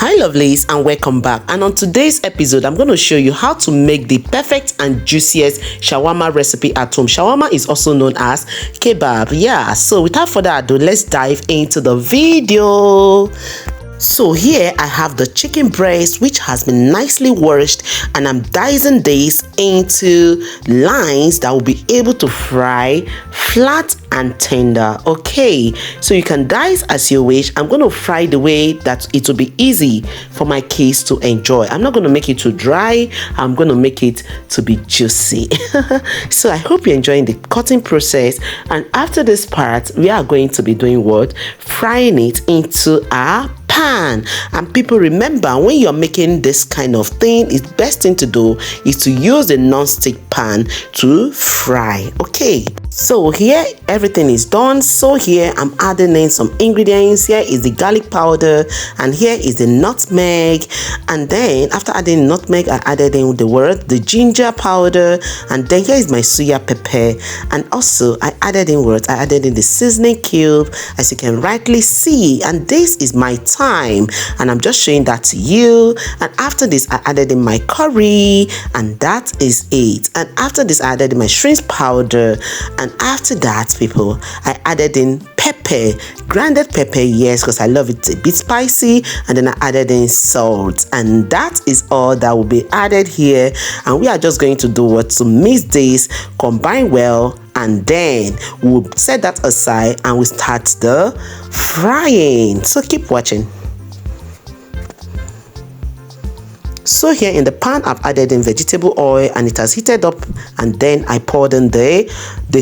Hi lovelies, and welcome back. And on today's episode I'm going to show you how to make the perfect and juiciest shawarma recipe at home. Shawarma is also known as kebab. Yeah, so without further ado, let's dive into the video. So here I have the chicken breast, which has been nicely washed, and I'm dicing this into lines that will be able to fry flat and tender. Okay, so you can dice as you wish. I'm going to fry the way that it will be easy for my kids to enjoy. I'm not going to make it too dry. I'm going to make it to be juicy. So I hope you're enjoying the cutting process. And after this part, we are going to be doing what? Frying it into a pan. And people, remember, when you're making this kind of thing, the best thing to do is to use a non-stick pan to fry. Okay, so here everything is done. So here I'm adding in some ingredients. Here is the garlic powder, and here is the nutmeg. And then after adding nutmeg, I added in the ginger powder, and then here is my suya pepper. And also I added in the seasoning cube, as you can rightly see. And this is my thyme, and I'm just showing that to you. And after this I added in my curry, and that is it. And after this I added in my shrimp powder, and after that, people, I added in pepper, grounded pepper, yes, because I love it a bit spicy. And then I added in salt, and that is all that will be added here. And we are just going to do what? To mix this, combine well, and then we'll set that aside and we'll start the frying. So keep watching. So here in the pan, I've added in vegetable oil, and it has heated up, and then I poured in the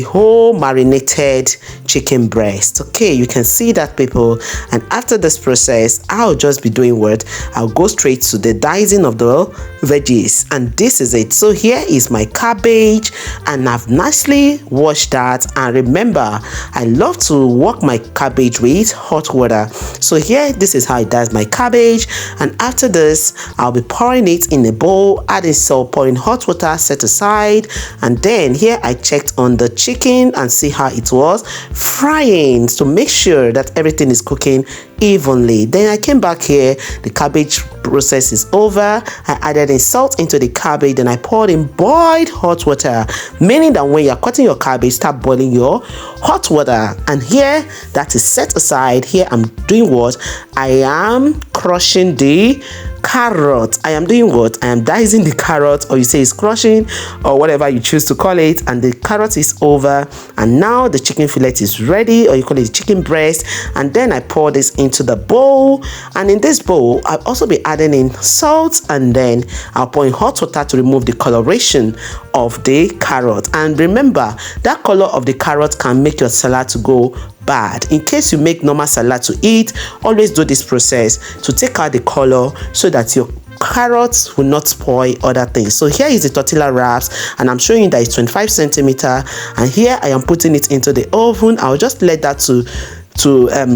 whole marinated chicken breast. Okay, you can see that, people. And after this process, I'll just be doing what? I'll go straight to the dicing of the veggies, and this is it. So here is my cabbage, and I've nicely washed that. And remember, I love to work my cabbage with hot water. So here, this is how I dice my cabbage. And after this, I'll be pouring it in a bowl, adding salt, pouring hot water, set aside. And then here I checked on the chicken and see how it was frying, to make sure that everything is cooking evenly. Then I came back here, the cabbage process is over. I added in salt into the cabbage, and I poured in boiled hot water, meaning that when you're cutting your cabbage, start boiling your hot water. And here that is set aside. Here I'm doing what? I am crushing the carrot. I am doing what? I am dicing the carrot, or you say it's crushing, or whatever you choose to call it. And the carrot is over, and now the chicken fillet is ready, or you call it chicken breast. And then I pour this into the bowl, and in this bowl I'll also be adding in salt, and then I'll pour in hot water to remove the coloration of the carrot. And remember, that color of the carrot can make your salad to go bad. In case you make normal salad to eat, always do this process to take out the color, so that your carrots will not spoil other things. So here is the tortilla wraps, and I'm showing you that it's 25 centimeter, and here I am putting it into the oven. I'll just let that to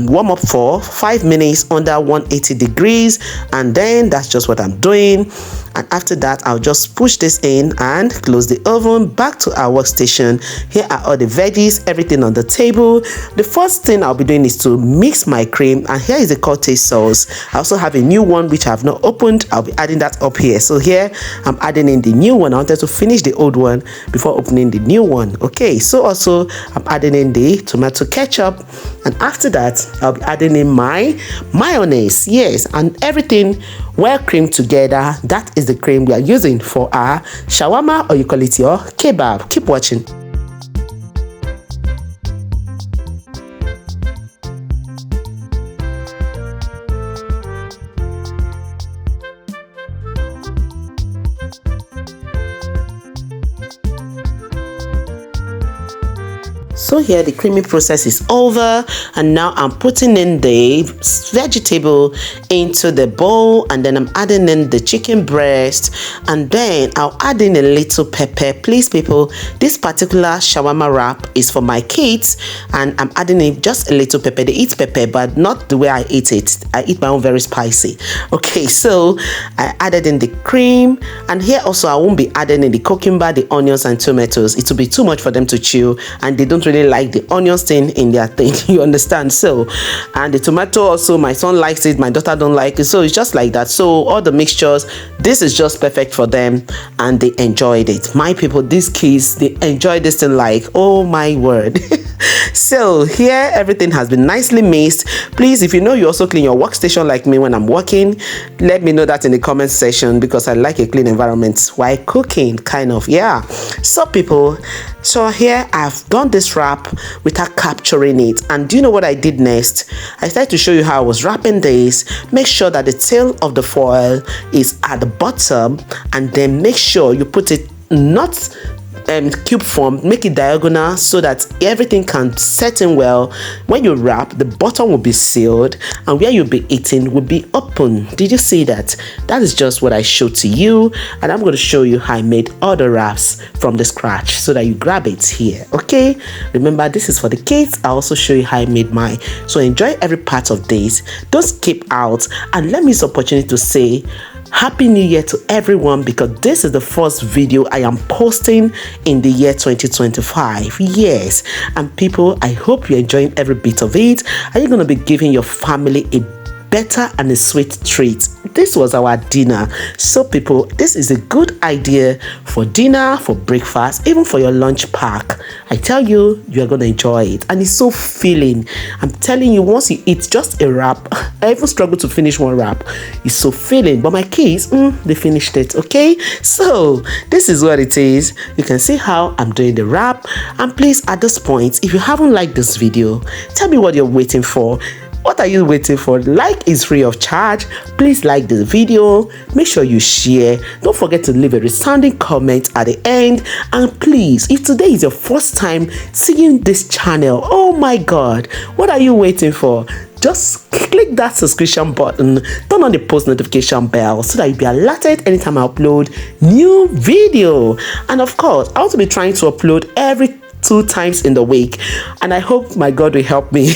warm up for 5 minutes under 180 degrees, and then that's just what I'm doing. And after that, I'll just push this in and close the oven. Back to our workstation. Here are all the veggies, everything on the table. The first thing I'll be doing is to mix my cream, and here is the cottage sauce. I also have a new one which I have not opened. I'll be adding that up here. So here I'm adding in the new one. I wanted to finish the old one before opening the new one. Okay, so also I'm adding in the tomato ketchup, and after that I'll be adding in my mayonnaise. Yes, and everything well creamed together. That is the cream we are using for our shawarma, or you call it your kebab. Keep watching. So here the creamy process is over, and now I'm putting in the vegetable into the bowl, and then I'm adding in the chicken breast, and then I'll add in a little pepper. Please people, this particular shawarma wrap is for my kids, and I'm adding in just a little pepper. They eat pepper, but not the way I eat it. I eat my own very spicy. Okay, so I added in the cream, and here also I won't be adding in the cucumber, the onions and tomatoes. It will be too much for them to chew, and they don't really really like the onion stain in their thing. You understand? So, and the tomato also, my son likes it, my daughter don't like it, so it's just like that. So all the mixtures, this is just perfect for them, and they enjoyed it. My people, these kids, they enjoy this thing like, oh my word. So here everything has been nicely mixed. Please, if you know you also clean your workstation like me when I'm working, let me know that in the comment section, because I like a clean environment while cooking, kind of. Yeah. So people, so here I've done this wrap without capturing it, and do you know what I did next? I started to show you how I was wrapping this. Make sure that the tail of the foil is at the bottom, and then make sure you put it not cube form, make it diagonal so that everything can set in well. When you wrap, the bottom will be sealed and where you'll be eating will be open. Did you see that? That is just what I showed to you, and I'm going to show you how I made other wraps from the scratch so that you grab it here. Okay, remember, this is for the kids. I also show you how I made mine, so enjoy every part of this. Don't skip out, and let me use the opportunity to say Happy New Year to everyone, because this is the first video I am posting in the year 2025. Yes, and people, I hope you're enjoying every bit of it. Are you going to be giving your family a better and a sweet treat? This was our dinner. So people, this is a good idea for dinner, for breakfast, even for your lunch pack. I tell you, you're going to enjoy it, and it's so filling. I'm telling you, once you eat just a wrap, I even struggle to finish one wrap. It's so filling, but my kids, they finished it. Okay, so this is what it is. You can see how I'm doing the wrap, and please, at this point, if you haven't liked this video, tell me what you're waiting for. What are you waiting for? Like is free of charge. Please like this video. Make sure you share. Don't forget to leave a resounding comment at the end. And please, if today is your first time seeing this channel, oh my God, what are you waiting for? Just click that subscription button, turn on the post notification bell so that you'll be alerted anytime I upload new video. And of course, I want to be trying to upload every 2 times in the week, and I hope my God will help me.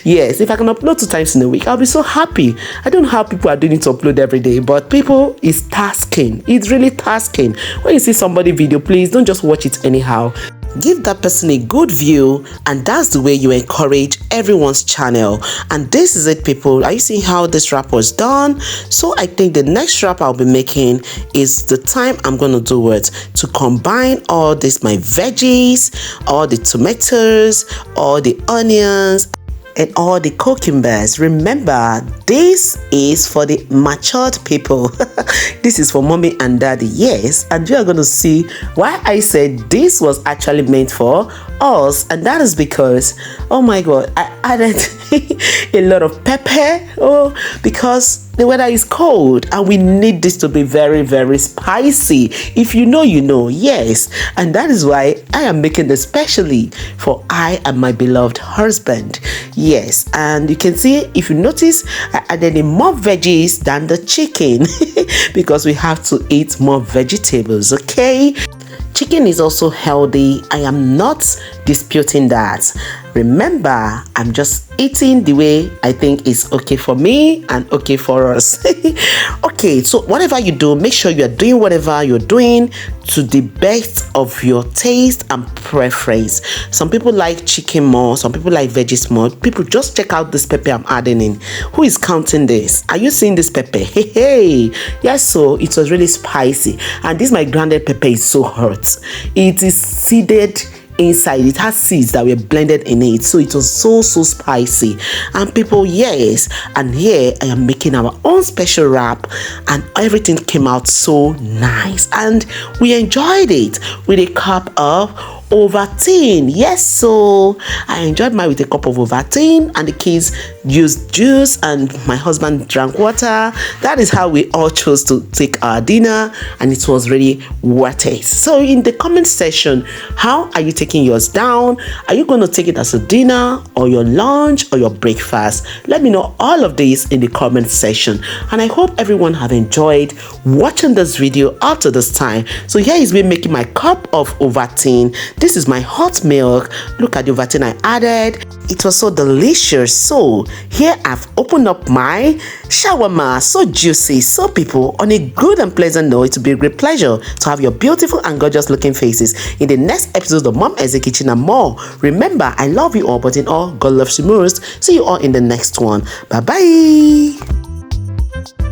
Yes, if I can upload 2 times in a week, I'll be so happy. I don't know how people are doing it to upload every day, but people, it's tasking. It's really tasking. When you see somebody video, please don't just watch it anyhow. Give that person a good view, and that's the way you encourage everyone's channel. And this is it, people. Are you seeing how this wrap was done? So I think the next wrap I'll be making is the time I'm going to do it to combine all this, my veggies, all the tomatoes, all the onions, and all the cucumbers. Remember, this is for the matured people. This is for mommy and daddy. Yes, and you are going to see why I said this was actually meant for us, and that is because, oh my God, I added a lot of pepper. Oh, because the weather is cold and we need this to be very, very spicy. If you know, you know. Yes, and that is why I am making this specially for I and my beloved husband. Yes, and you can see, if you notice, I added in more veggies than the chicken because we have to eat more vegetables. Okay, chicken is also healthy. I am not disputing that. Remember, I'm just eating the way I think is okay for me and okay for us. Okay, so whatever you do, make sure you are doing whatever you're doing to the best of your taste and preference. Some people like chicken more, some people like veggies more. People, just check out this pepper I'm adding in. Who is counting this? Are you seeing this pepper? Hey. Yes, so it was really spicy, and this my grounded pepper is so hot. It is seeded inside. It has seeds that were blended in it, so it was so spicy. And people, yes, and here I am making our own special wrap, and everything came out so nice, and we enjoyed it with a cup of Ovaltine. Yes, so I enjoyed mine with a cup of Ovaltine, and the kids used juice and my husband drank water. That is how we all chose to take our dinner, and it was really worth it. So in the comment section, how are you taking yours down? Are you going to take it as a dinner or your lunch or your breakfast? Let me know all of this in the comment section, and I hope everyone have enjoyed watching this video up to this time. So here is me making my cup of Ovaltine. This is my hot milk. Look at the Ovaltine I added. It was so delicious. So here I've opened up my shawarma. So juicy. So people, on a good and pleasant note, it will be a great pleasure to have your beautiful and gorgeous looking faces in the next episode of Mom Essy Kitchen and more. Remember, I love you all, but in all, God loves you most. See you all in the next one. Bye bye.